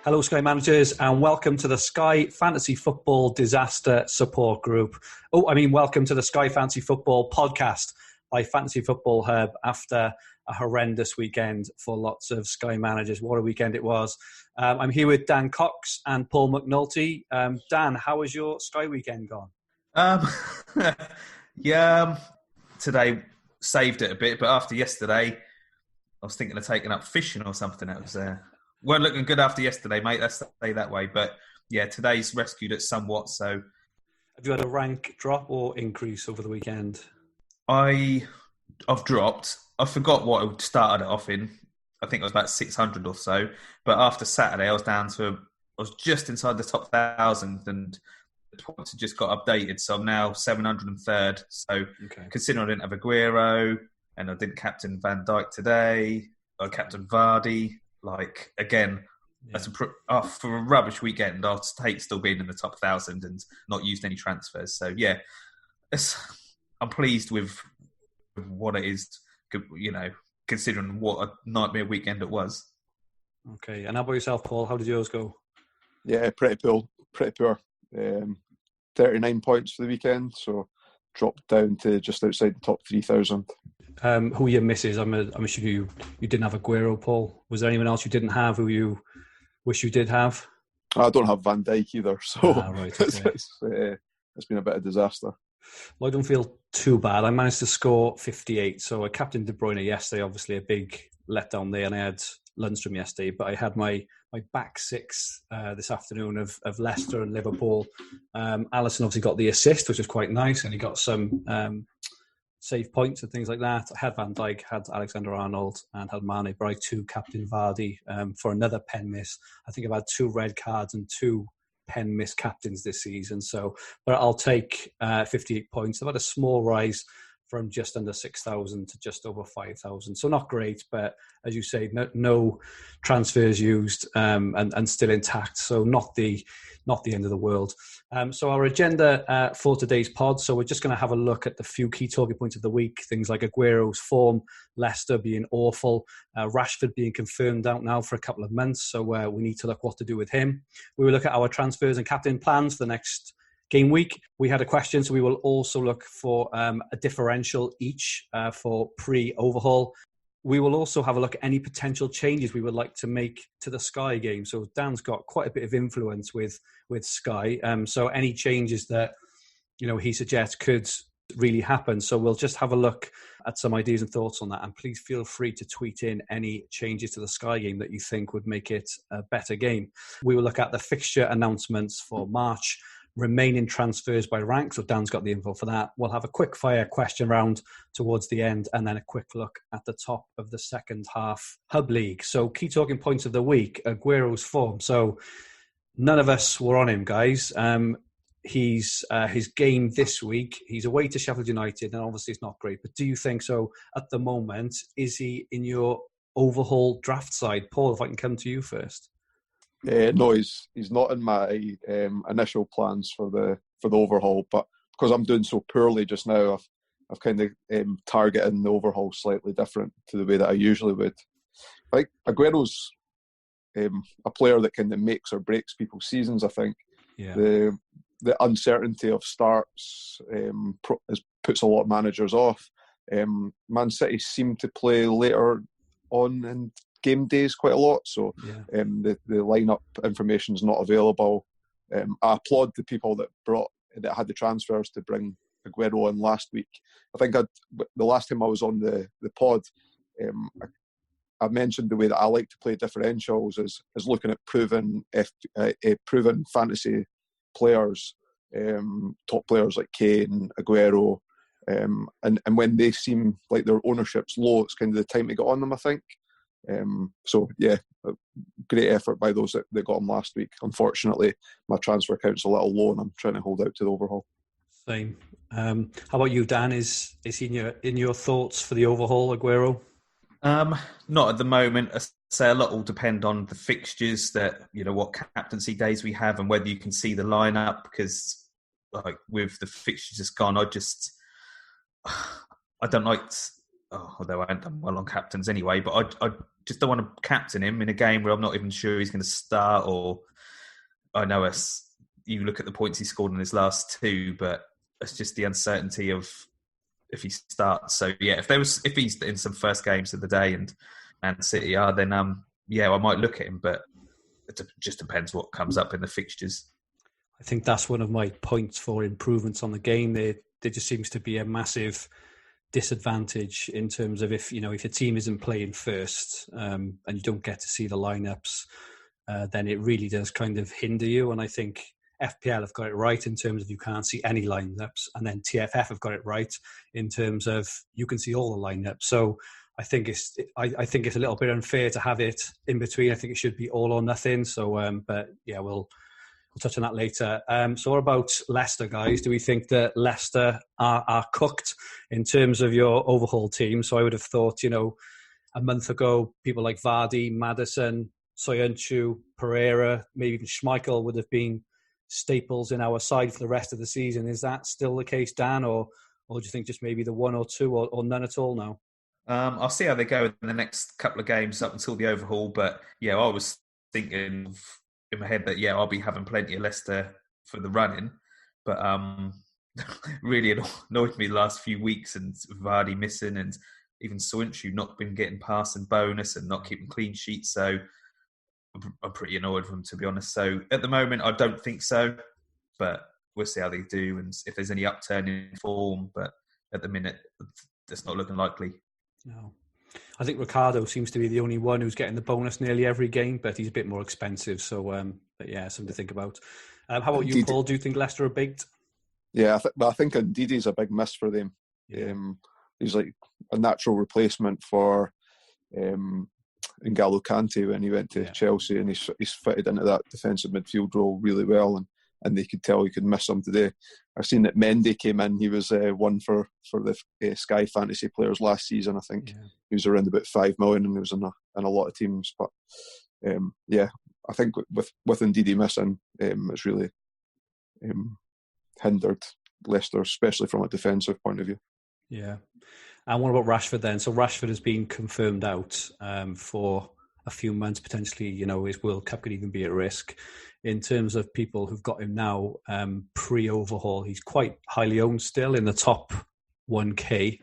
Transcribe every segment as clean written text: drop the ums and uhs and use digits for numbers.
Hello, Sky managers, and welcome to the Sky Fantasy Football Disaster Support Group. Welcome to the Sky Fantasy Football Podcast by Fantasy Football Hub after a horrendous weekend for lots of Sky managers. What a weekend it was. I'm here with Dan Cox and Paul McNulty. Dan, how was your Sky weekend gone? Today saved it a bit, but after yesterday, I was thinking of taking up fishing or something. It was weren't looking good after yesterday, mate. Let's say that way. But yeah, today's rescued it somewhat. So, have you had a rank drop or increase over the weekend? I've dropped. I forgot what I started it off in. I think it was about 600 or so. But after Saturday, I was just inside the top 1,000, and the points had just got updated. So I'm now 703rd. So Considering I didn't have Aguero and I didn't captain Van Dijk today, I captain Vardy. That's for a rubbish weekend, I'll take still being in the top 1,000 and not used any transfers. So yeah, I'm pleased with what it is, considering what a nightmare weekend it was. Okay, and how about yourself, Paul? How did yours go? Yeah, pretty poor. 39 points for the weekend, so dropped down to just outside the top 3,000. Who are your misses? I'm assuming you didn't have Aguero, Paul. Was there anyone else you didn't have who you wish you did have? I don't have Van Dijk either, so right, okay. It's been a bit of a disaster. Well, I don't feel too bad. I managed to score 58, so I captained De Bruyne yesterday, obviously a big letdown there, and I had Lundstram yesterday, but I had my back six this afternoon of Leicester and Liverpool. Alisson obviously got the assist, which was quite nice, and he got some save points and things like that. I had Van Dijk, had Alexander-Arnold, and had Mane, but I too captain Vardy for another pen miss. I think I've had 2 red cards and 2 pen miss captains this season. But I'll take 58 points. I've had a small rise from just under 6,000 to just over 5,000. So not great, but as you say, no transfers used and still intact. So not the end of the world. So our agenda for today's pod. So we're just going to have a look at the few key talking points of the week. Things like Aguero's form, Leicester being awful, Rashford being confirmed out now for a couple of months. So we need to look what to do with him. We will look at our transfers and captain plans for the next game week. We had a question, so we will also look for a differential each for pre-overhaul. We will also have a look at any potential changes we would like to make to the Sky game. So Dan's got quite a bit of influence with Sky. So any changes that he suggests could really happen. So we'll just have a look at some ideas and thoughts on that. And please feel free to tweet in any changes to the Sky game that you think would make it a better game. We will look at the fixture announcements for March, remaining transfers by rank. So Dan's got the info for that. We'll have a quick fire question round towards the end, and then a quick look at the top of the second half Hub League. So key talking points of the week, Aguero's form. So none of us were on him, guys. His game this week, he's away to Sheffield United, and obviously it's not great. But do you think so at the moment? Is he in your overhaul draft side? Paul, if I can come to you first. No, he's not in my initial plans for the overhaul, but because I'm doing so poorly just now, I've kind of targeted the overhaul slightly different to the way that I usually would. Like Aguero's a player that kind of makes or breaks people's seasons. I think the uncertainty of starts puts a lot of managers off. Man City seem to play later on in game days quite a lot, so the lineup information is not available. I applaud the people that had the transfers to bring Aguero in last week. I think the last time I was on the pod, I mentioned the way that I like to play differentials is looking at proven fantasy players, top players like Kane, Aguero, and when they seem like their ownership's low, it's kind of the time to get on them, I think. Great effort by those that got him last week. Unfortunately, my transfer account's a little low, and I'm trying to hold out to the overhaul. Same. How about you, Dan? Is he in your thoughts for the overhaul, Aguero? Not at the moment. I say a lot will depend on the fixtures, that what captaincy days we have, and whether you can see the lineup. Because with the fixtures just gone, I don't like. Although I haven't done well on captains anyway, but just don't want to captain him in a game where I'm not even sure he's going to start. Or I know you look at the points he scored in his last two, but it's just the uncertainty of if he starts. So yeah, if he's in some first games of the day and Man City are, then I might look at him, but it just depends what comes up in the fixtures. I think that's one of my points for improvements on the game. There just seems to be a massive disadvantage in terms of if your team isn't playing first and you don't get to see the lineups, then it really does kind of hinder you. And I think FPL have got it right in terms of you can't see any lineups, and then TFF have got it right in terms of you can see all the lineups. So I think it's a little bit unfair to have it in between. I think it should be all or nothing. So, but yeah, we'll touch on that later. So what about Leicester, guys? Do we think that Leicester are cooked in terms of your overhaul team? So I would have thought, a month ago, people like Vardy, Maddison, Soyuncu, Pereira, maybe even Schmeichel would have been staples in our side for the rest of the season. Is that still the case, Dan? Or do you think just maybe the one or two or none at all now? I'll see how they go in the next couple of games up until the overhaul. But yeah, I was thinking in my head that I'll be having plenty of Leicester for the running, but really annoyed me the last few weeks, and Vardy missing, and even Soyuncu not been getting pass and bonus and not keeping clean sheets. So I'm pretty annoyed with them, to be honest. So at the moment, I don't think so, but we'll see how they do and if there's any upturn in form. But at the minute, it's not looking likely. No. I think Ricardo seems to be the only one who's getting the bonus nearly every game, but he's a bit more expensive. So, but yeah, something to think about. How about you, Paul? Do you think Leicester are baked? Yeah, I think Ndidi's a big miss for them. Yeah. He's like a natural replacement for N'Golo Kante when he went to Chelsea, and he's fitted into that defensive midfield role really well, and they could tell he could miss him today. I've seen that Mendy came in. He was one for the Sky Fantasy players last season. I think he was around about 5 million, and he was in a lot of teams. But I think with Ndidi missing, it's really hindered Leicester, especially from a defensive point of view. Yeah. And what about Rashford then? So Rashford has been confirmed out for a few months, potentially, his World Cup could even be at risk. In terms of people who've got him now pre-overhaul, he's quite highly owned still in the top 1K.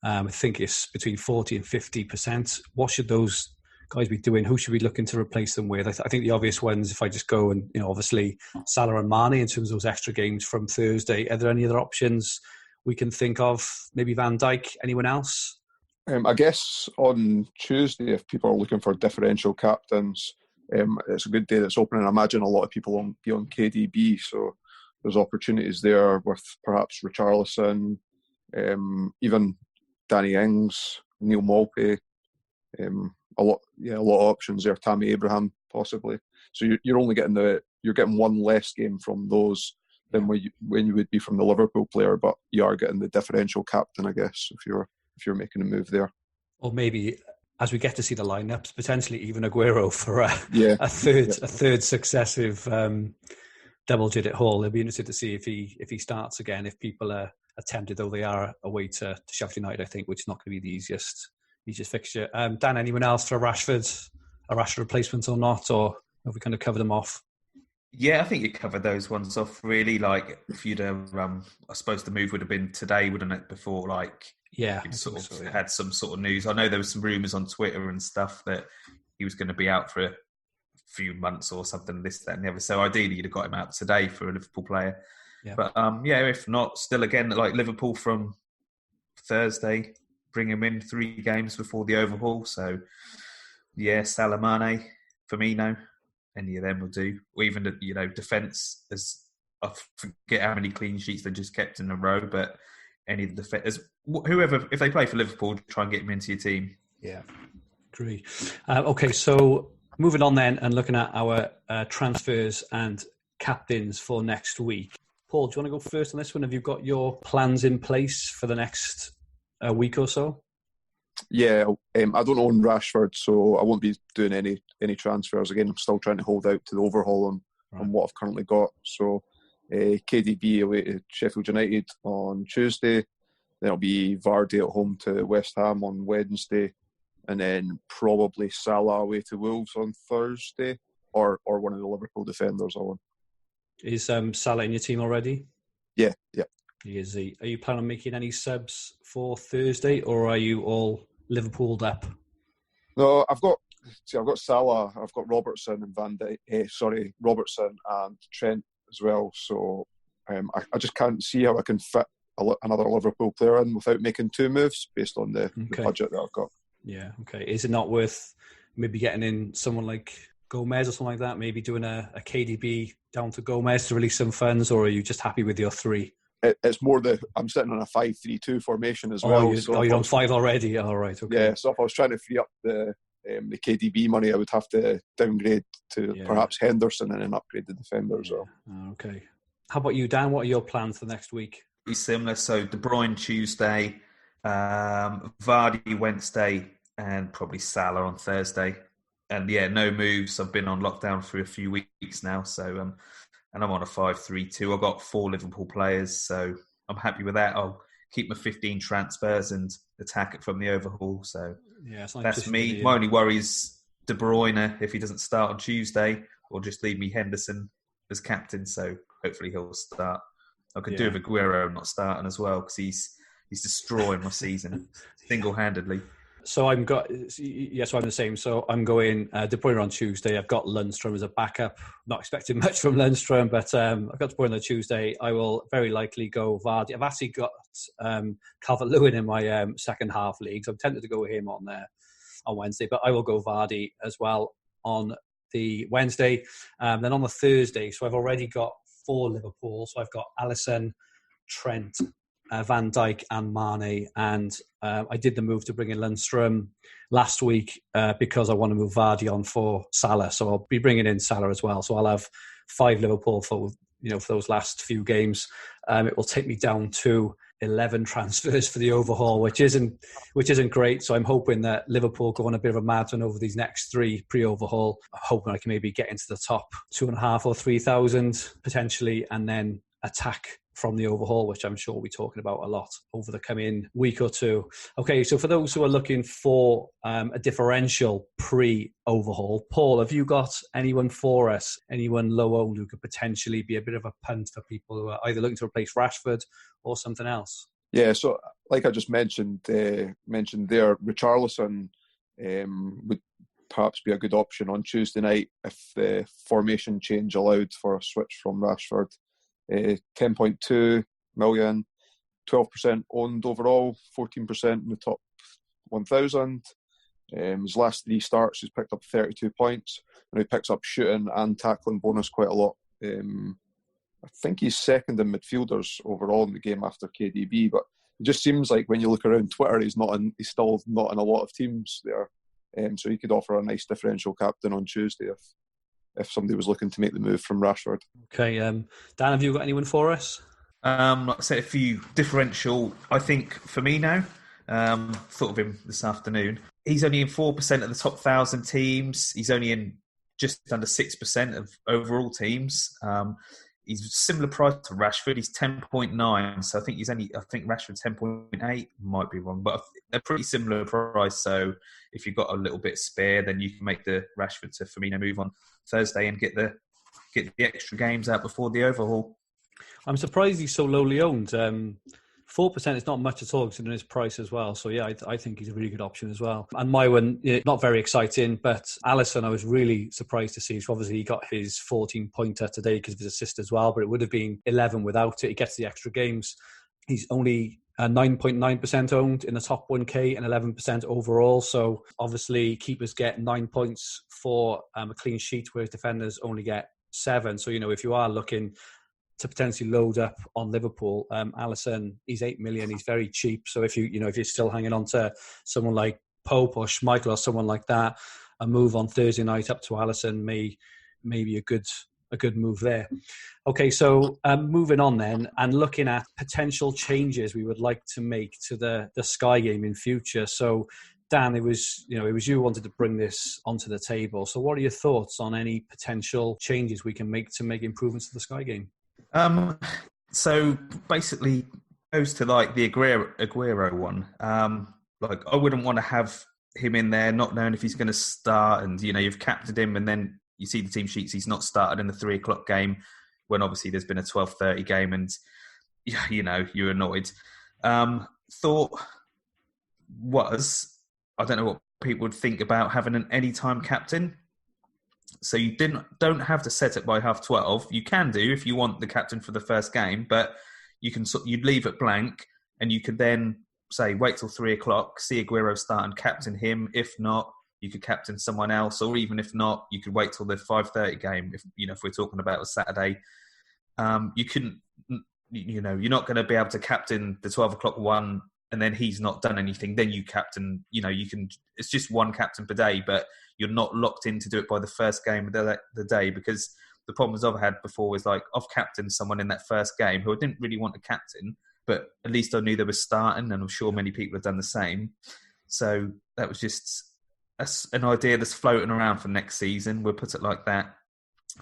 I think it's between 40 and 50%. What should those guys be doing? Who should we be looking to replace them with? I think the obvious ones, if I just go and, obviously Salah and Mane in terms of those extra games from Thursday. Are there any other options we can think of? Maybe Van Dijk? Anyone else? I guess on Tuesday, if people are looking for differential captains, it's a good day that's opening. I imagine a lot of people will be on KDB, so there's opportunities there with perhaps Richarlison, even Danny Ings, Neil Maupay, a lot of options there. Tammy Abraham possibly. So you're only getting you're getting one less game from those than when you would be from the Liverpool player, but you are getting the differential captain, I guess, if you're making a move there. Or maybe as we get to see the lineups, potentially even Aguero for a third successive double-digit haul. It'll be interesting to see if he starts again. If people are tempted, though they are away to Sheffield United, I think, which is not going to be the easiest fixture. Dan, anyone else for a Rashford replacement or not, or have we kind of covered them off? Yeah, I think you covered those ones off really. Like if you'd have, I suppose the move would have been today, wouldn't it? Before you'd sort of had some sort of news. I know there was some rumours on Twitter and stuff that he was going to be out for a few months or something, this, that and the other. So ideally you'd have got him out today for a Liverpool player. Yeah. But if not, still again, like Liverpool from Thursday, bring him in 3 games before the overhaul. So Salah, Mane, Firmino, any of them will do. Or even defence, as I forget how many clean sheets they just kept in a row, but any of the defenders, whoever, if they play for Liverpool, try and get him into your team. Yeah, agree. Okay, so moving on then and looking at our transfers and captains for next week. Paul, do you want to go first on this one? Have you got your plans in place for the next week or so? Yeah, I don't own Rashford, so I won't be doing any transfers. Again, I'm still trying to hold out to the overhaul on what I've currently got. So KDB away to Sheffield United on Tuesday. Then it'll be Vardy at home to West Ham on Wednesday. and then probably Salah away to Wolves on Thursday, or one of the Liverpool defenders on. Is Salah in your team already? Yeah. Is he? Are you planning on making any subs for Thursday, or are you all Liverpooled up? No, I've got Salah, I've got Robertson and Robertson and Trent as well. So I just can't see how I can fit another Liverpool player in without making two moves based on the budget that I've got. Yeah, okay. Is it not worth maybe getting in someone like Gomez or something like that? Maybe doing a KDB down to Gomez to release some funds, or are you just happy with your three? It's more I'm sitting on a 5-3-2 formation as well. You're on 5 already? All right, okay. Yeah, so if I was trying to free up the KDB money, I would have to downgrade to perhaps Henderson and then upgrade the defender as well. Okay. How about you, Dan? What are your plans for next week? Be similar. So De Bruyne Tuesday, Vardy Wednesday, and probably Salah on Thursday. And no moves. I've been on lockdown for a few weeks now, so and I'm on a 5-3-2. I've got 4 Liverpool players, so I'm happy with that. I'll keep my 15 transfers and attack it from the overhaul. So that's me. My only worry is De Bruyne if he doesn't start on Tuesday, or just leave me Henderson as captain. So hopefully he'll start. I could do with Aguero not starting as well, because he's destroying my season single-handedly. So I'm the same. So I'm going De Bruyne on Tuesday. I've got Lundstrom as a backup. Not expecting much from Lundstrom, but I've got De Bruyne on Tuesday. I will very likely go Vardy. I've actually got Calvert-Lewin in my second half league, so I'm tempted to go with him on Wednesday, but I will go Vardy as well on the Wednesday. Then on the Thursday, so I've already got 4 Liverpool. So I've got Alisson, Trent, Van Dijk and Mane, and I did the move to bring in Lundstrom last week because I want to move Vardy on for Salah, so I'll be bringing in Salah as well. So I'll have 5 Liverpool for those last few games. It will take me down to 11 transfers for the overhaul, which isn't great. So I'm hoping that Liverpool go on a bit of a marathon over these next 3 pre-overhaul. I'm hoping I can maybe get into the top 2,500 or 3,000 potentially, and then attack from the overhaul, which I'm sure we'll be talking about a lot over the coming week or two. Okay, so for those who are looking for a differential pre-overhaul, Paul, have you got anyone for us, anyone low-owned who could potentially be a bit of a punt for people who are either looking to replace Rashford or something else? Yeah, so like I just mentioned there, Richarlison would perhaps be a good option on Tuesday night if the formation change allowed for a switch from Rashford. 10.2 million, 12% owned overall, 14% in the top 1,000. His last 3 starts, he's picked up 32 points, and he picks up shooting and tackling bonus quite a lot. I think he's second in midfielders overall in the game after KDB, but it just seems like when you look around Twitter, he's still not in a lot of teams there. So he could offer a nice differential captain on Tuesday if somebody was looking to make the move from Rashford. Okay, Dan, have you got anyone for us? Like I said, a few differential, I think, for me now. Thought of him this afternoon. He's only in 4% of the top 1,000 teams. He's only in just under 6% of overall teams. He's similar price to Rashford. He's 10.9, so I think Rashford's 10.8. Might be wrong, but a pretty similar price. So if you've got a little bit spare, then you can make the Rashford to Firmino move on Thursday and get the extra games out before the overhaul. I'm surprised he's so lowly owned. 4% is not much at all considering his price as well. So yeah, I think he's a really good option as well. And my one, not very exciting, but Alisson, I was really surprised to see. So obviously he got his 14-pointer today because of his assist as well, but it would have been 11 without it. He gets the extra games. He's only 9.9% owned in the top 1K and 11% overall. So obviously keepers get 9 points for a clean sheet, whereas defenders only get 7. So, if you are looking to potentially load up on Liverpool, Alisson, he's 8 million. He's very cheap. So if you're still hanging on to someone like Pope or Schmeichel or someone like that, a move on Thursday night up to Alisson may be a good move there. Okay, so moving on then and looking at potential changes we would like to make to the Sky game in future. So Dan, it was you who wanted to bring this onto the table. So what are your thoughts on any potential changes we can make to make improvements to the Sky game? So basically goes to like the Aguero one. I wouldn't want to have him in there, not knowing if he's going to start, and you've captained him, and then you see the team sheets, he's not started in the 3:00 game when obviously there's been a 12:30 game, and you're annoyed. Thought was, I don't know what people would think about having an anytime captain. So you don't have to set it by 12:30. You can do if you want the captain for the first game, but you'd leave it blank, and you could then say wait till 3:00, see Aguero start and captain him. If not, you could captain someone else, or even if not, you could wait till the 5:30 game. If we're talking about a Saturday, you couldn't. You're not going to be able to captain the 12:00 one, and then he's not done anything. Then you captain. You can. It's just one captain per day, but you're not locked in to do it by the first game of the day, because the problems I've had before is like I've captained someone in that first game who I didn't really want to captain, but at least I knew they were starting, and I'm sure many people have done the same. So that was just an idea that's floating around for next season. We'll put it like that.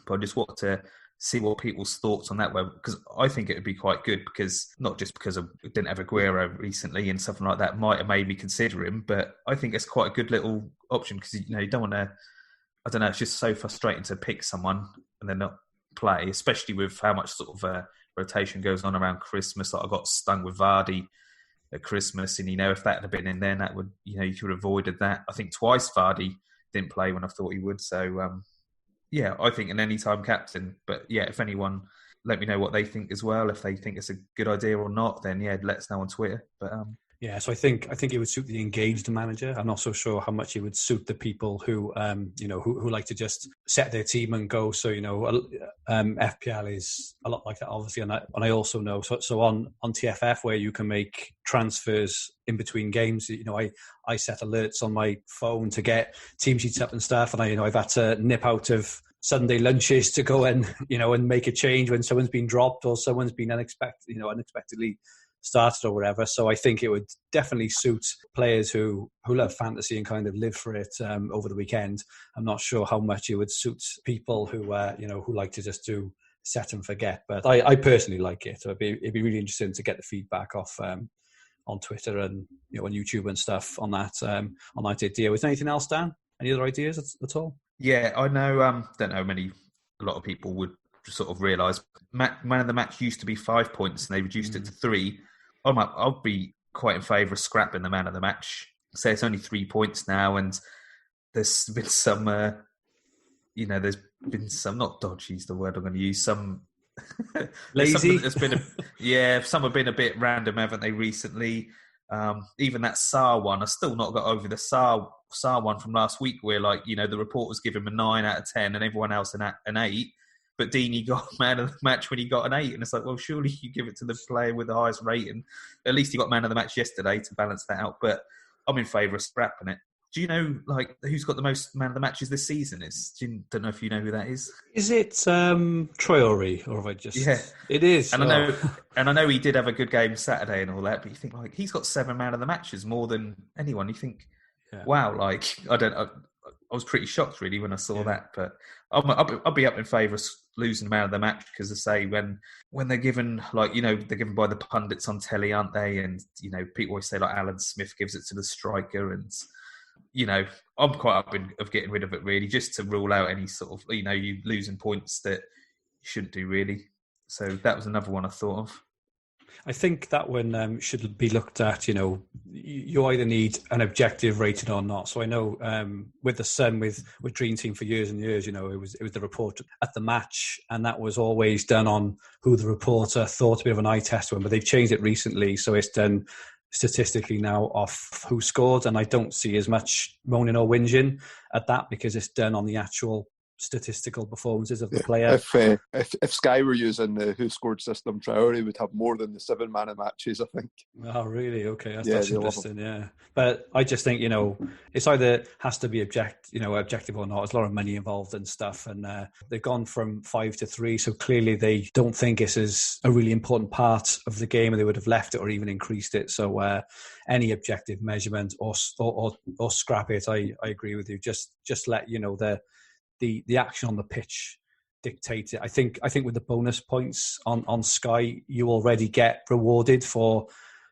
But I just want to see what people's thoughts on that were, because I think it would be quite good, because not just because I didn't have Aguero recently and something like that might have made me consider him, but I think it's quite a good little option, because you don't want to, I don't know, it's just so frustrating to pick someone and then not play, especially with how much sort of rotation goes on around Christmas. Like I got stung with Vardy at Christmas, and if that had been in there, that would, you could have avoided that. I think twice Vardy didn't play when I thought he would. So yeah, I think an anytime captain. But yeah, if anyone, let me know what they think as well. If they think it's a good idea or not, then yeah, let us know on Twitter. But yeah, so I think it would suit the engaged manager. I'm not so sure how much it would suit the people who who like to just set their team and go. So FPL is a lot like that, obviously, and I also know so on TFF, where you can make transfers in between games. I set alerts on my phone to get team sheets up and stuff, and I've had to nip out of Sunday lunches to go and and make a change when someone's been dropped or someone's been unexpectedly started or whatever. So I think it would definitely suit players who love fantasy and kind of live for it over the weekend. I'm not sure how much it would suit people who who like to just do set and forget. But I personally like it. So it'd be really interesting to get the feedback off on Twitter and on YouTube and stuff on that idea. Was there anything else, Dan? Any other ideas at all? Yeah, I know. Don't know a lot of people would sort of realise man of the match used to be 5 points, and they reduced it to 3. I'll be quite in favour of scrapping the man of the match. Say it's only 3 points now, and there's been some, there's been some, not dodgy is the word I'm going to use, some lazy. Some have been a bit random, haven't they, recently? Even that Sarr one, I still not got over the Sarr one from last week, where the reporters give him a 9 out of 10 and everyone else an 8. But Deeney got man of the match when he got an 8. And it's like, well, surely you give it to the player with the highest rating. At least he got man of the match yesterday to balance that out. But I'm in favour of scrapping it. Do you know, who's got the most man of the matches this season? Don't know if you know who that is. Is it Traore, or have I just... Yeah, it is. And I know he did have a good game Saturday and all that, but you think, he's got 7 man of the matches, more than anyone. You think, wow, I was pretty shocked really when I saw that, but I'll be up in favour of losing man of the match, because I say when they're given they're given by the pundits on telly, aren't they? And people always say Alan Smith gives it to the striker, and I'm quite up of getting rid of it really, just to rule out any sort of you losing points that you shouldn't do really. So that was another one I thought of. I think that one should be looked at. You either need an objective rating or not. So I know with the Sun, with Dream Team for years and years, it was the report at the match, and that was always done on who the reporter thought a bit of an eye test one. But they've changed it recently, so it's done statistically now off who scored, and I don't see as much moaning or whinging at that, because it's done on the actual statistical performances of the player. If Sky were using the who scored system, Traore would have more than the 7 man of matches, I think. Oh, really? Okay, that's interesting. Yeah, but I just think it's either has to be objective or not. There's a lot of money involved and stuff, and they've gone from 5 to 3, so clearly they don't think this is a really important part of the game, and they would have left it or even increased it. So any objective measurement or scrap it. I agree with you. Just let the action on the pitch dictate it. I think with the bonus points on Sky, you already get rewarded for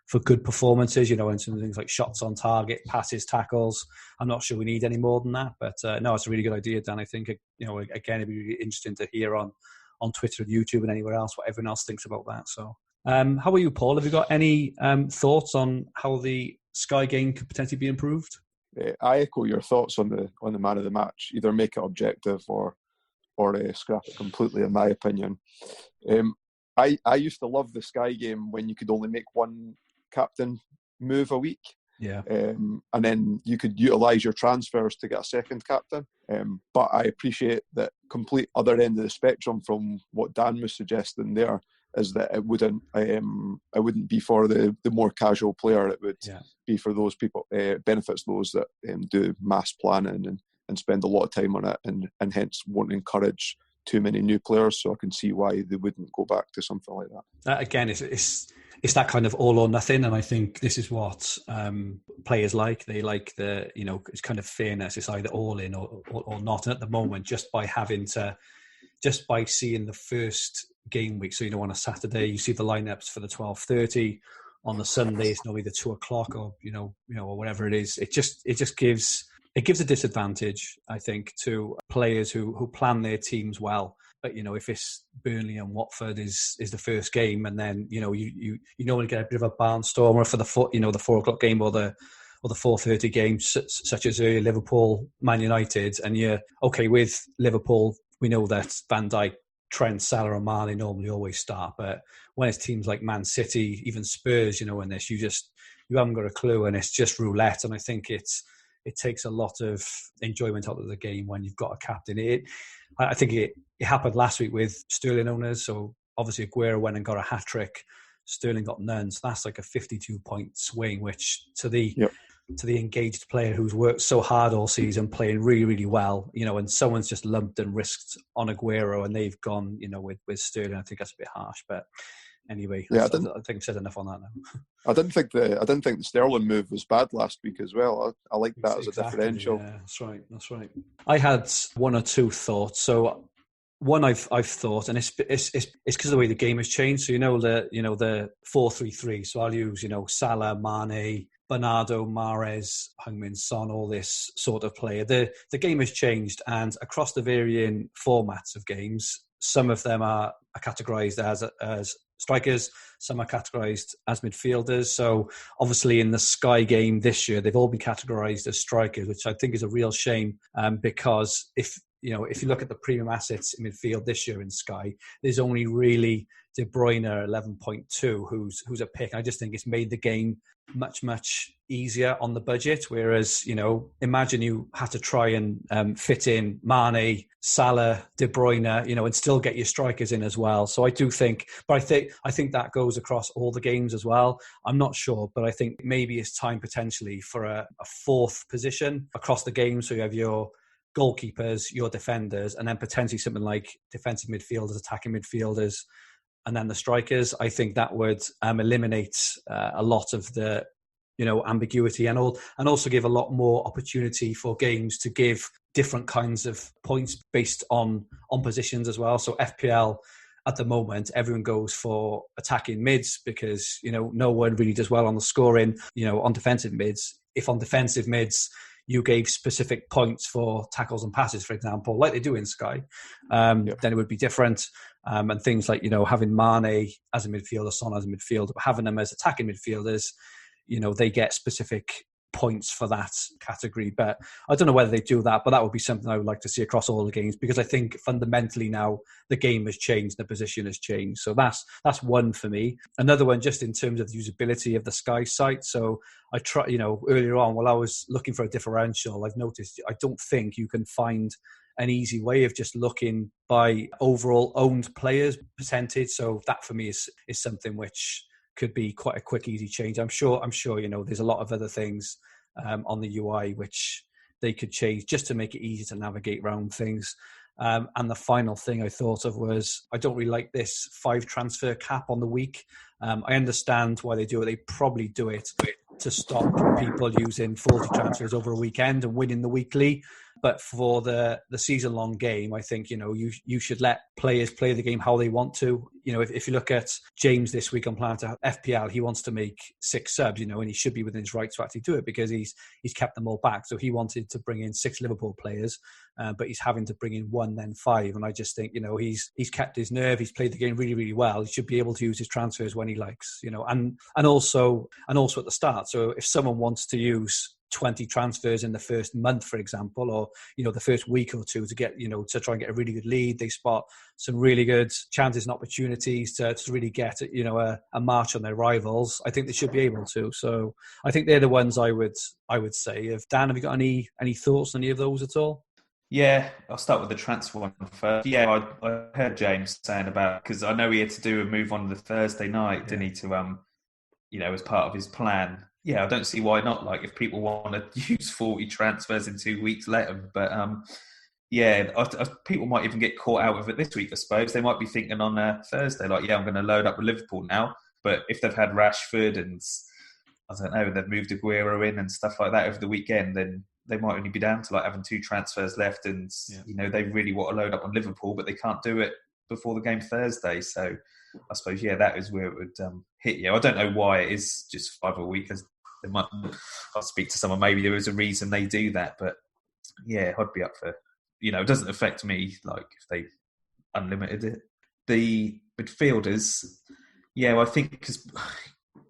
for good performances, in some things like shots on target, passes, tackles. I'm not sure we need any more than that, but no, it's a really good idea, Dan. I think, again, it'd be really interesting to hear on Twitter and YouTube and anywhere else what everyone else thinks about that. So how about you, Paul? Have you got any thoughts on how the Sky game could potentially be improved? I echo your thoughts on the man of the match. Either make it objective or scrap it completely, in my opinion. I used to love the Sky game when you could only make one captain move a week. Yeah. And then you could utilise your transfers to get a second captain. But I appreciate that complete other end of the spectrum from what Dan was suggesting there is that it wouldn't be for the more casual player. It would be for those people. It benefits those that do mass planning and spend a lot of time on it and hence won't encourage too many new players. So I can see why they wouldn't go back to something like that. Again, it's that kind of all or nothing, and I think this is what players like. They like it's kind of fairness. It's either all in or not. And at the moment, just by seeing the first game week, so on a Saturday you see the lineups for the 12:30. On the Sunday it's normally the 2:00 or or whatever it is. It just gives a disadvantage, I think, to players who plan their teams well. But if it's Burnley and Watford is the first game, and then you normally get a bit of a barnstormer for the 4:00 game or the 4:30 game, such as Liverpool, Man United, and you're okay with Liverpool. We know that Van Dijk, Trent, Salah and Mane normally always start, but when it's teams like Man City, even Spurs, in this, you haven't got a clue, and it's just roulette. And I think it takes a lot of enjoyment out of the game when you've got a captain. I think it happened last week with Sterling owners. So obviously Aguero went and got a hat-trick. Sterling got none. So that's like a 52-point swing, which to the engaged player who's worked so hard all season, playing really, really well, and someone's just lumped and risked on Aguero and they've gone, with Sterling. I think that's a bit harsh, but anyway, I think I've said enough on that now. I didn't think the Sterling move was bad last week as well. I like that as a differential. Yeah, that's right. I had one or two thoughts. So one I've thought, and it's because of the way the game has changed. So the 4-3-3. So I'll use Salah, Mane, Bernardo, Mahrez, Heung-min Son, all this sort of player. The game has changed, and across the varying formats of games, some of them are categorised as strikers, some are categorised as midfielders. So obviously in the Sky game this year, they've all been categorised as strikers, which I think is a real shame, because if you look at the premium assets in midfield this year in Sky, there's only really De Bruyne 11.2 who's a pick. I just think it's made the game much, much easier on the budget. Whereas, imagine you had to try and fit in Mane, Salah, De Bruyne, and still get your strikers in as well. So I do think, but I think that goes across all the games as well. I'm not sure, but I think maybe it's time potentially for a fourth position across the game. So you have your goalkeepers, your defenders, and then potentially something like defensive midfielders, attacking midfielders, and then the strikers. I think that would eliminate a lot of the ambiguity and also give a lot more opportunity for games to give different kinds of points based on positions as well. So FPL at the moment, everyone goes for attacking mids because no one really does well on the scoring on defensive mids. If on defensive mids you gave specific points for tackles and passes, for example, like they do in Sky, then it would be different. And things like, having Mane as a midfielder, Son as a midfielder, but having them as attacking midfielders, they get specific points for that category. But I don't know whether they do that, but that would be something I would like to see across all the games, because I think fundamentally now the game has changed, the position has changed. So that's one for me. Another one, just in terms of the usability of the Sky site. So I try, earlier on while I was looking for a differential, I've noticed I don't think you can find an easy way of just looking by overall owned players percentage. So that for me is something which could be quite a quick, easy change. I'm sure, there's a lot of other things on the UI which they could change just to make it easy to navigate around things. And the final thing I thought of was, I don't really like this 5 transfer cap on the week. I understand why they do it. They probably do it to stop people using 40 transfers over a weekend and winning the weekly. But for the season-long game, I think, you should let players play the game how they want to. If you look at James this week on Planet FPL, he wants to make 6 subs, and he should be within his right to actually do it because he's kept them all back. So he wanted to bring in 6 Liverpool players, but he's having to bring in 1, then 5. And I just think, he's kept his nerve. He's played the game really, really well. He should be able to use his transfers when he likes, and also at the start. So if someone wants to use 20 transfers in the first month, for example, or the first week or two to get to try and get a really good lead, they spot some really good chances and opportunities to really get a march on their rivals. I think they should be able to. So I think they're the ones I would say. If Dan, have you got any thoughts on any of those at all? Yeah, I'll start with the transfer one first. Yeah, I heard James saying about, because I know he had to do a move on the Thursday night, didn't he, to as part of his plan. Yeah, I don't see why not. Like, if people want to use 40 transfers in 2 weeks, let them. But people might even get caught out with it this week, I suppose. They might be thinking on Thursday, like, I'm going to load up with Liverpool now. But if they've had Rashford and, I don't know, they've moved Aguero in and stuff like that over the weekend, then they might only be down to like having 2 transfers left. And, they really want to load up on Liverpool, but they can't do it before the game Thursday. So I suppose, that is where it would hit you. I don't know why it is just 5 a week. I'll speak to someone, maybe there is a reason they do that, but I'd be up for, it doesn't affect me, like, if they unlimited it. The midfielders, I think, because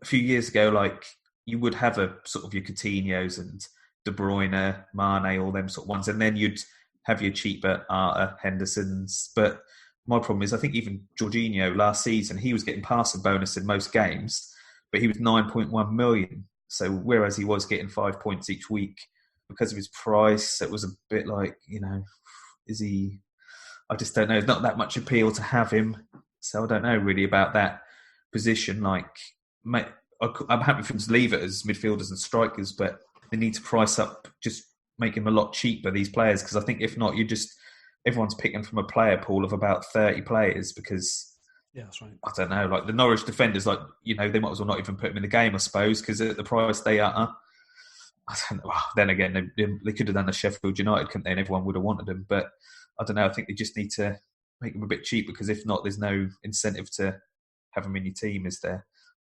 a few years ago, like, you would have a sort of your Coutinhos and De Bruyne, Mane, all them sort of ones, and then you'd have your cheaper Arta, Hendersons. But my problem is, I think even Jorginho last season, he was getting passing bonus in most games, but he was 9.1 million. So whereas he was getting 5 points each week, because of his price, it was a bit like, is he... I just don't know. There's not that much appeal to have him. So I don't know really about that position. Like, I'm happy for him to leave it as midfielders and strikers, but they need to price up, just make him a lot cheaper, these players, because I think if not, everyone's picking from a player pool of about 30 players because... Yeah, that's right. I don't know, like the Norwich defenders, like, they might as well not even put them in the game, I suppose, because at the price they are, I don't know. Then again, they could have done the Sheffield United, couldn't they? And everyone would have wanted them. But I don't know, I think they just need to make them a bit cheap, because if not, there's no incentive to have them in your team, is there?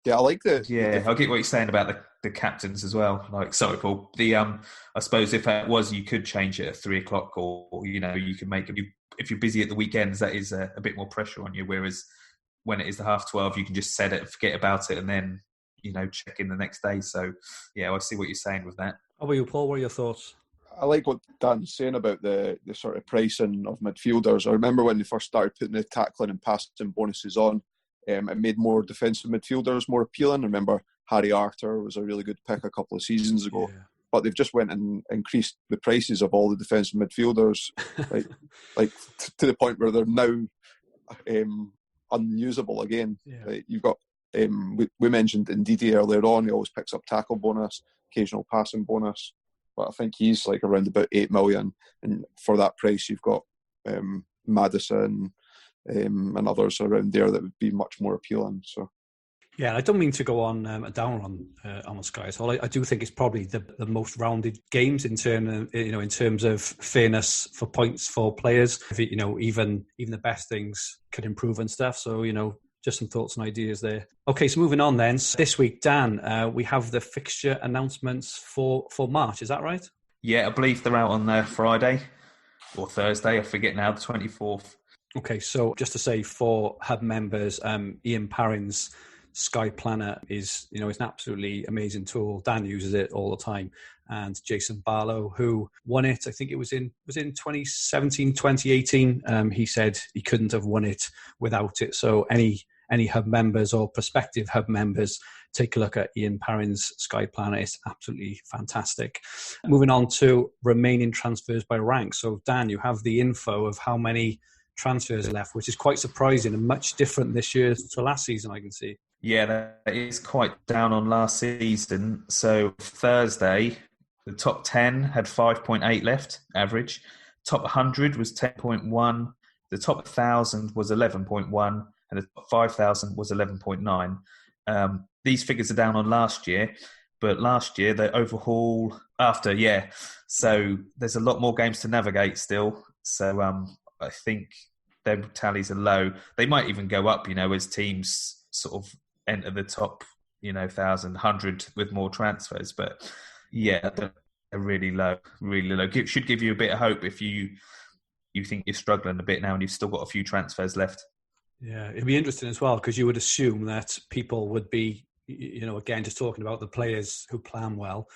Yeah, I like the... Yeah, I get what you're saying about the captains as well. Like, sorry, Paul. I suppose if that was, you could change it at 3:00, or you could make it... If you're busy at the weekends, that is a bit more pressure on you, whereas when it is the 12:30, you can just set it, forget about it, and then, check in the next day. So, I see what you're saying with that. How about you, Paul? What are your thoughts? I like what Dan's saying about the sort of pricing of midfielders. I remember when they first started putting the tackling and passing bonuses on, it made more defensive midfielders more appealing. I remember Harry Arter was a really good pick a couple of seasons ago. Yeah. But they've just went and increased the prices of all the defensive midfielders, like to the point where they're now... unusable again. You've got we mentioned Ndidi earlier on. He always picks up tackle bonus, occasional passing bonus, but I think he's like around about 8 million, and for that price you've got Maddison and others around there that would be much more appealing. So I don't mean to go on a downer on the Sky. So I do think it's probably the most rounded games in terms of fairness for points for players. Even the best things could improve and stuff. So just some thoughts and ideas there. Okay, so moving on then. So this week, Dan, we have the fixture announcements for March. Is that right? Yeah, I believe they're out on Friday or Thursday. I forget now, the 24th. Okay, so just to say, for Hub members, Ian Parrin's Sky Planner is an absolutely amazing tool. Dan uses it all the time, and Jason Barlow, who won it, I think it was in 2017, 2018. He said he couldn't have won it without it. So any Hub members or prospective Hub members, take a look at Ian Parrin's Sky Planner. It's absolutely fantastic. Moving on to remaining transfers by rank. So Dan, you have the info of how many transfers are left, which is quite surprising and much different this year to last season, I can see. Yeah, that is quite down on last season. So Thursday, the top 10 had 5.8 left, average. Top 100 was 10.1. The top 1,000 was 11.1. And the top 5,000 was 11.9. These figures are down on last year. But last year, the overhaul after, yeah. So there's a lot more games to navigate still. So I think their tallies are low. They might even go up, as teams sort of enter the top, 1,000, 100 with more transfers. But yeah, they're really low, really low. It should give you a bit of hope if you think you're struggling a bit now and you've still got a few transfers left. Yeah, it'd be interesting as well because you would assume that people would be, again, just talking about the players who plan well,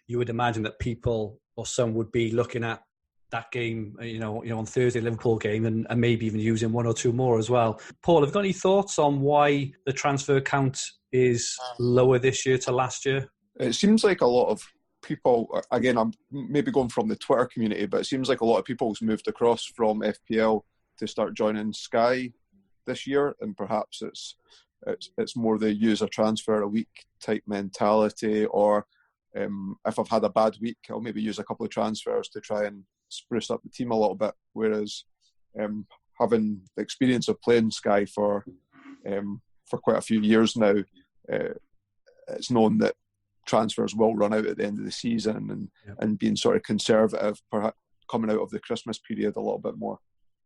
you would imagine that people or some would be looking at that game, on Thursday, Liverpool game, and maybe even using one or two more as well. Paul, have you got any thoughts on why the transfer count is lower this year to last year? It seems like a lot of people, again, I'm maybe going from the Twitter community, but it seems like a lot of people's moved across from FPL to start joining Sky this year, and perhaps it's more the use a transfer a week type mentality, or if I've had a bad week, I'll maybe use a couple of transfers to try and spruce up the team a little bit. Whereas having the experience of playing Sky for quite a few years now, it's known that transfers will run out at the end of the season, and being sort of conservative, perhaps coming out of the Christmas period a little bit more.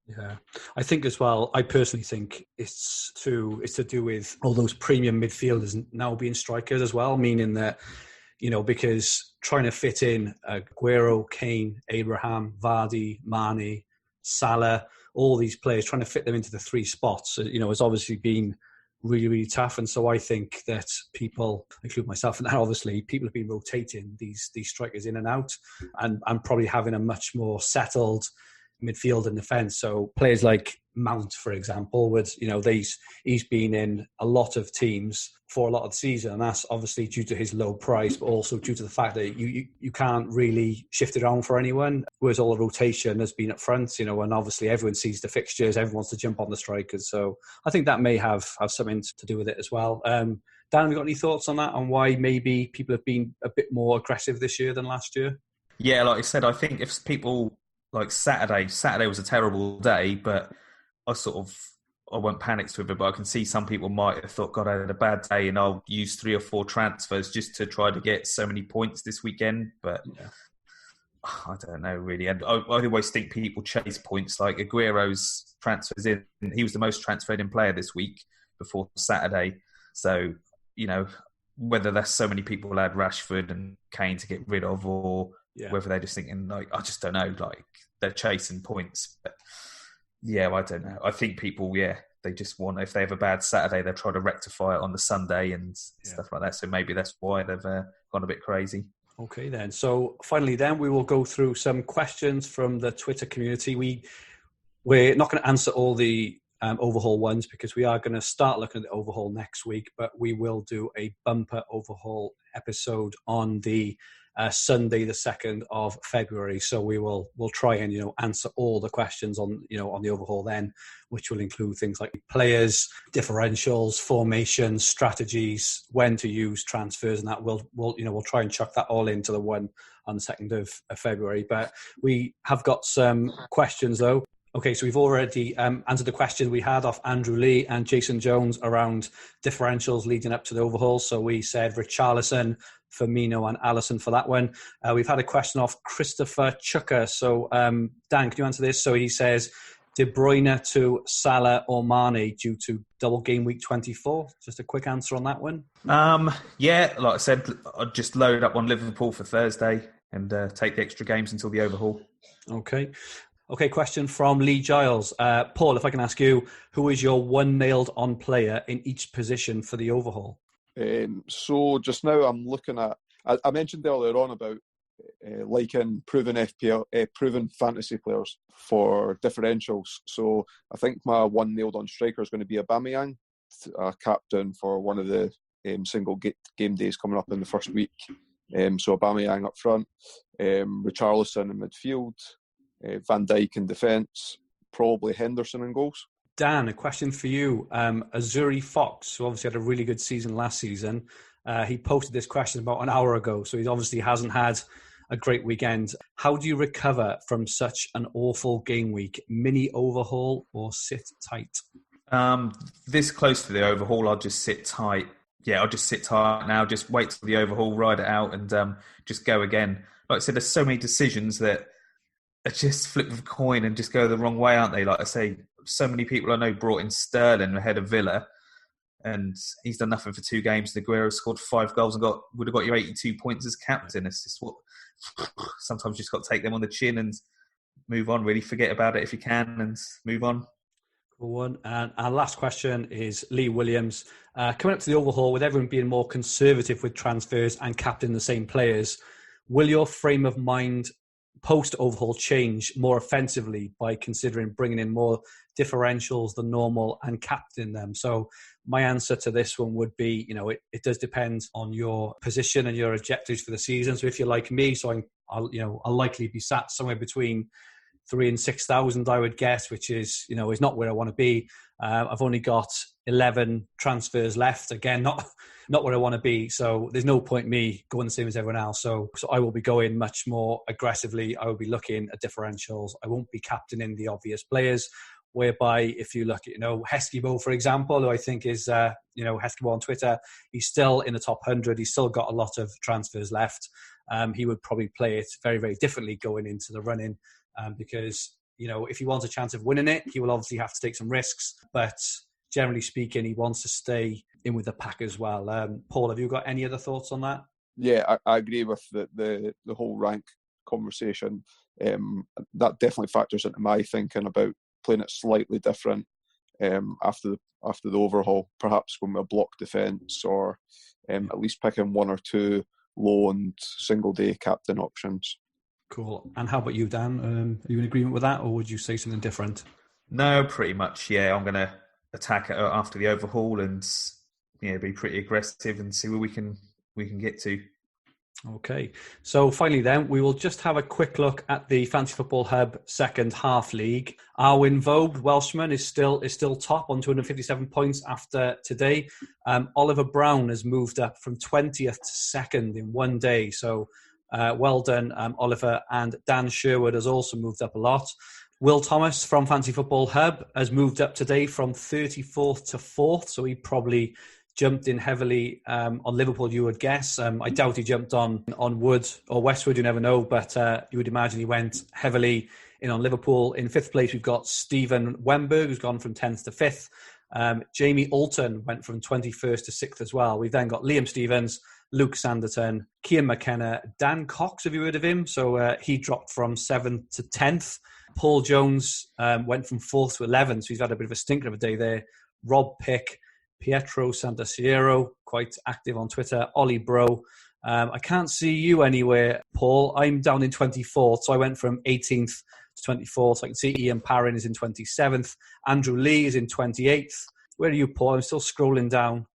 Yeah, I think as well, I personally think it's to do with all those premium midfielders now being strikers as well, meaning that, because trying to fit in Aguero, Kane, Abraham, Vardy, Mane, Salah, all these players, trying to fit them into the three spots, has obviously been really, really tough. And so I think that people, including myself, and that obviously people have been rotating these strikers in and out, and probably having a much more settled midfield and defence. So players like Mount, for example, he's been in a lot of teams for a lot of the season, and that's obviously due to his low price, but also due to the fact that you can't really shift it around for anyone, whereas all the rotation has been up front, and obviously everyone sees the fixtures, everyone wants to jump on the strikers. So I think that may have something to do with it as well. Dan, have you got any thoughts on that, on why maybe people have been a bit more aggressive this year than last year? Yeah, like I said, I think if people, like Saturday was a terrible day, but I won't panic with it, but I can see some people might have thought, God, I had a bad day and I'll use 3 or 4 transfers just to try to get so many points this weekend. But yeah, I don't know really. And I always think people chase points. Like Aguero's transfers in, he was the most transferred in player this week before Saturday. So, whether there's so many people had Rashford and Kane to get rid of, or whether they're just thinking, like, I just don't know, like they're chasing points. But yeah, I don't know. I think people, they just want, if they have a bad Saturday, they'll try to rectify it on the Sunday and stuff like that. So maybe that's why they've gone a bit crazy. Okay, then. So finally, then we will go through some questions from the Twitter community. We're not going to answer all the overhaul ones because we are going to start looking at the overhaul next week, but we will do a bumper overhaul episode on the Sunday, the 2nd of February. So we'll try and answer all the questions on the overhaul then, which will include things like players, differentials, formations, strategies, when to use transfers, and that we'll try and chuck that all into the one on the 2nd of February. But we have got some questions though. Okay, so we've already answered the question we had off Andrew Lee and Jason Jones around differentials leading up to the overhaul. So we said Richarlison, Firmino and Alisson for that one. We've had a question off Christopher Chucker. So Dan, can you answer this? So he says, De Bruyne to Salah or Mane due to double game week 24? Just a quick answer on that one. Yeah, like I said, I'd just load up on Liverpool for Thursday and take the extra games until the overhaul. Okay, question from Lee Giles. Paul, if I can ask you, who is your one nailed on player in each position for the overhaul? So just now I'm looking at, I mentioned earlier on about liking proven proven fantasy players for differentials. So I think my one nailed on striker is going to be Aubameyang, a captain for one of the single game days coming up in the first week. So Aubameyang up front, Richarlison in midfield, Van Dijk in defence, probably Henderson in goals. Dan, a question for you. Azuri Fox, who obviously had a really good season last season, he posted this question about an hour ago, so he obviously hasn't had a great weekend. How do you recover from such an awful game week? Mini overhaul or sit tight? This close to the overhaul, I'll just sit tight. yeah, I'll just sit tight now, just wait till the overhaul, ride it out, and just go again. Like I said, there's so many decisions that are just flip of a coin and just go the wrong way, aren't they? Like I say, so many people I know brought in Sterling ahead of Villa, and he's done nothing for 2 games. Aguero scored 5 goals and would have got you 82 points as captain. It's just what sometimes you just got to take them on the chin and move on. Really, forget about it if you can and move on. Cool one. And our last question is Lee Williams. Coming up to the overhaul, with everyone being more conservative with transfers and captain the same players, will your frame of mind post-overhaul change more offensively by considering bringing in more differentials than normal and captaining them? So my answer to this one would be, it does depend on your position and your objectives for the season. So if you're like me, I'll likely be sat somewhere between 3,000 and 6,000, I would guess, which is not where I want to be. I've only got 11 transfers left. Again, not where I want to be. So there's no point me going the same as everyone else. So I will be going much more aggressively. I will be looking at differentials. I won't be captaining the obvious players. Whereby, if you look at, Heskebo, for example, who I think is, Heskebo on Twitter, he's still in the top 100. He's still got a lot of transfers left. He would probably play it very, very differently going into the running because, if he wants a chance of winning it, he will obviously have to take some risks. But generally speaking, he wants to stay in with the pack as well. Paul, have you got any other thoughts on that? Yeah, I agree with the whole rank conversation. That definitely factors into my thinking about playing it slightly different after the overhaul, perhaps going with a block defence or at least picking 1 or 2 loaned single day captain options. Cool. And how about you, Dan? Are you in agreement with that, or would you say something different? No, pretty much. Yeah, I'm going to attack it after the overhaul and be pretty aggressive and see where we can get to. Okay. So finally then, we will just have a quick look at the Fantasy Football Hub second half league. Arwyn Vogue, Welshman, is still top on 257 points after today. Oliver Brown has moved up from 20th to 2nd in one day. So well done, Oliver. And Dan Sherwood has also moved up a lot. Will Thomas from Fantasy Football Hub has moved up today from 34th to 4th. So he probably jumped in heavily on Liverpool, you would guess. I doubt he jumped on Wood or Westwood, you never know, but you would imagine he went heavily in on Liverpool. In 5th place, we've got Stephen Wemberg, who's gone from 10th to 5th. Jamie Alton went from 21st to 6th as well. We've then got Liam Stevens, Luke Sanderton, Cian McKenna, Dan Cox, have you heard of him? So he dropped from 7th to 10th. Paul Jones went from 4th to 11th, so he's had a bit of a stinker of a day there. Rob Pick, Pietro Santasiero, quite active on Twitter. Ollie Bro. I can't see you anywhere, Paul. I'm down in 24th, so I went from 18th to 24th. So I can see Ian Parrin is in 27th. Andrew Lee is in 28th. Where are you, Paul? I'm still scrolling down.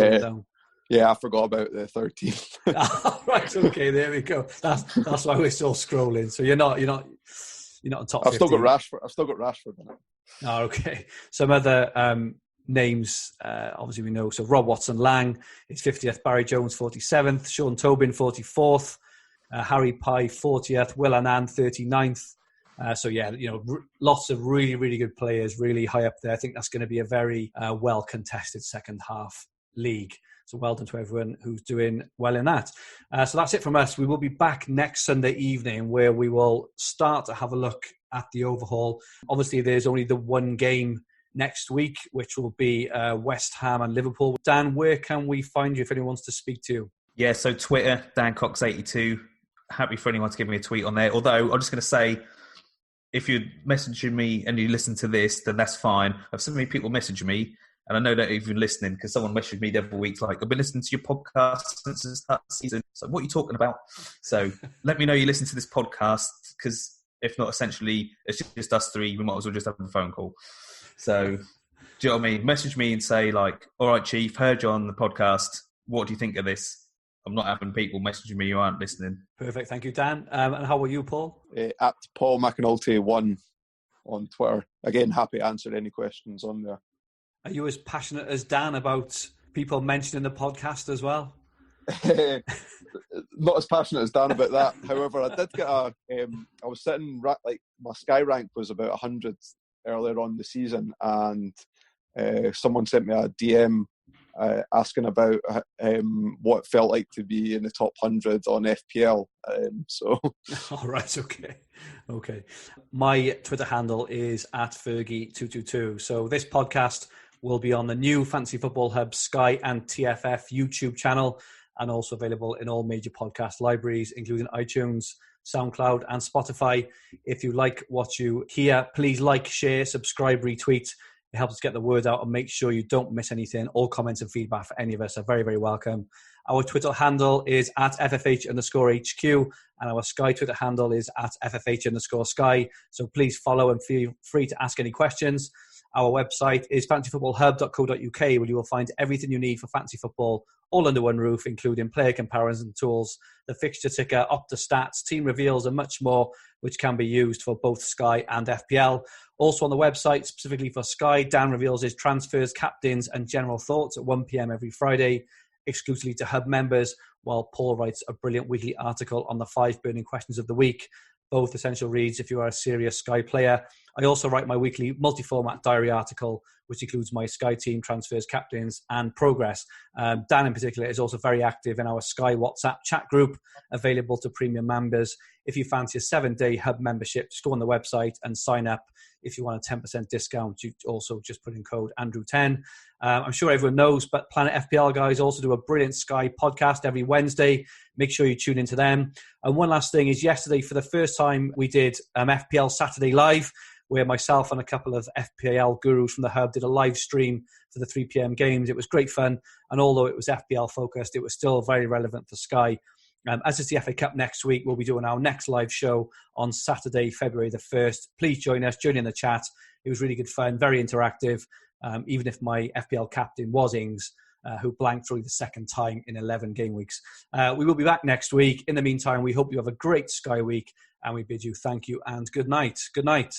Down. Yeah, I forgot about the 13th. Right, okay, there we go. That's why we're still scrolling. So you're not on top 50. I've still got Rashford in it. Oh, okay. Some other names, obviously we know. So Rob Watson-Lang is 50th, Barry Jones 47th, Sean Tobin 44th, Harry Pye 40th, Will Anand 39th. Lots of really, really good players, really high up there. I think that's going to be a very well-contested second half league. So well done to everyone who's doing well in that. So that's it from us. We will be back next Sunday evening where we will start to have a look at the overhaul. Obviously, there's only the one game next week, which will be West Ham and Liverpool. Dan, where can we find you if anyone wants to speak to you? Yeah, so Twitter, DanCox82. Happy for anyone to give me a tweet on there. Although, I'm just going to say, if you're messaging me and you listen to this, then that's fine. I've so many people messaging me, and I know that you've been listening because someone messaged me the other week, like, I've been listening to your podcast since the start of the season. So what are you talking about? So let me know you listen to this podcast, because if not, essentially, it's just us three. We might as well just have a phone call. So, do you know what I mean? Message me and say, like, all right, Chief, heard you on the podcast. What do you think of this? I'm not having people messaging me who aren't listening. Perfect. Thank you, Dan. And how are you, Paul? At Paul McAnulty1 on Twitter. Again, happy to answer any questions on there. Are you as passionate as Dan about people mentioning the podcast as well? Not as passionate as Dan about that. However, I did get I was sitting, like, my Sky rank was about 100 earlier on the season, and someone sent me a DM asking about what it felt like to be in the top 100 on FPL. All right, okay. My Twitter handle is @Fergie222. So this podcast will be on the new Fantasy Football Hub Sky and TFF YouTube channel, and also available in all major podcast libraries, including iTunes, SoundCloud, and Spotify. If you like what you hear, please like, share, subscribe, retweet. It helps us get the word out, and make sure you don't miss anything. All comments and feedback for any of us are very, very welcome. Our Twitter handle is @FFH_HQ, and our Sky Twitter handle is @FFH_Sky. So please follow and feel free to ask any questions. Our website is fantasyfootballhub.co.uk, where you will find everything you need for fantasy football, all under one roof, including player comparison tools, the fixture ticker, Opta stats, team reveals, and much more, which can be used for both Sky and FPL. Also on the website, specifically for Sky, Dan reveals his transfers, captains, and general thoughts at 1 p.m. every Friday, exclusively to Hub members, while Paul writes a brilliant weekly article on the 5 burning questions of the week. Both essential reads if you are a serious Sky player. I also write my weekly multi-format diary article, which includes my Sky team transfers, captains, and progress. Dan in particular is also very active in our Sky WhatsApp chat group, available to premium members. If you fancy a 7-day Hub membership, just go on the website and sign up. If you want a 10% discount, you also just put in code Andrew10. I'm sure everyone knows, but Planet FPL guys also do a brilliant Sky podcast every Wednesday. Make sure you tune into them. And one last thing is, yesterday, for the first time, we did FPL Saturday Live, where myself and a couple of FPL gurus from the Hub did a live stream for the 3 p.m. games. It was great fun. And although it was FPL focused, it was still very relevant for Sky. As it's the FA Cup next week, we'll be doing our next live show on Saturday, February the 1st. Please join us, join in the chat. It was really good fun, very interactive, even if my FPL captain was Ings, who blanked through the second time in 11 game weeks. We will be back next week. In the meantime, we hope you have a great Sky week, and we bid you thank you and good night. Good night.